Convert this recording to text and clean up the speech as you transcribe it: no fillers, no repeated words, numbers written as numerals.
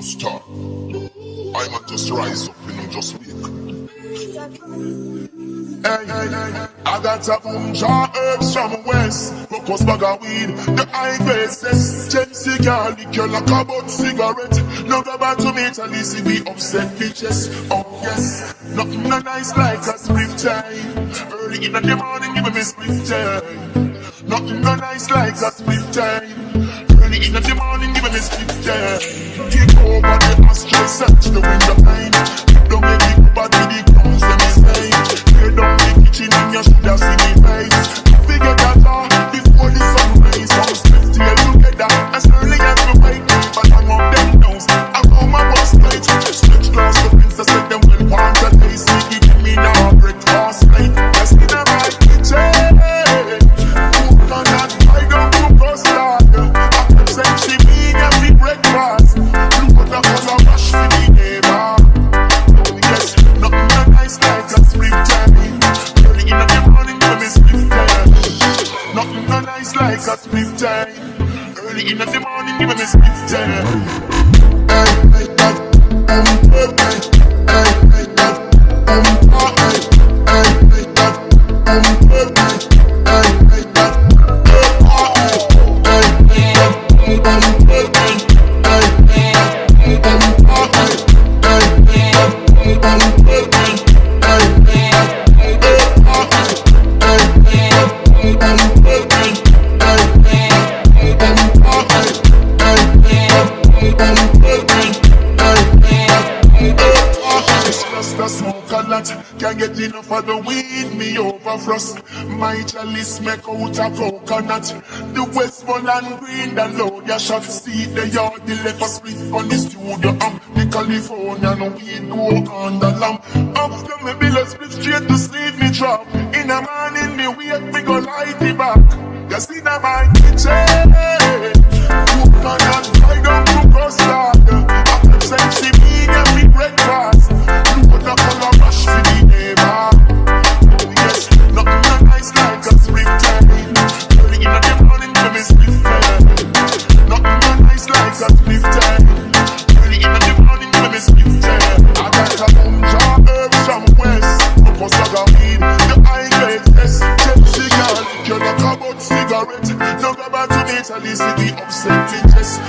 Stop. I might just rise up and just wake. Hey, I got a boom jar herbs from west. Focus bag of weed, the high grade cess. Gen cigar, liquor like a butt cigarette. No go back to me till you see we upset bitches. Oh yes, nothing no nice like a spliff time. Early in the morning, give me spliff time. Nothing no nice like a spliff time. Early in the morning, give me spliff time. Take over the astral, search the window line. Don't make it body the crumbs them is made. Tear down the kitchen and you should have seen me face. Figure that out before the sun rays. Some spliff tail together as early as we wake. But hang up them nose, I roll my bus plate. Stretch glass the princess, let them well want the day. Sneaky give me now breakfast plate. Yes, in a right kitchen. Cook on that, I don't do custard. After saying she being every breakfast. Look what the color rush for the neighbor. Oh yes, nothing no nice like a spliff time. Early in the morning, give me spliff time. Nothing no nice like a spliff time. Early in the morning, give me spliff time. Hey, that, hey, hey, that, hey, that, can't get enough of the weed, me over frost. My chalice make out a coconut. The Westmoreland green, the load ya shot. See the yard, the left a split on the studio. The California, no weed go on the lamp. After me bill a split straight to sleep me drop. In the morning me wake, me go light it back. Just in my kitchen. Cook on that, I don't cook custard. After saying she being every breakfast. Look what the color rush for the neighbor. Oh yes, nothing no nice like a spliff time. Early in the morning, give me spliff time. Nothing no nice like a spliff time. Early in the morning, give me spliff time. I got a boom jar herbs from west. Focus bag of weed, the high grade test. Check cigar, liquor like a butt cigarette. No go back to me till you see the upset bitches.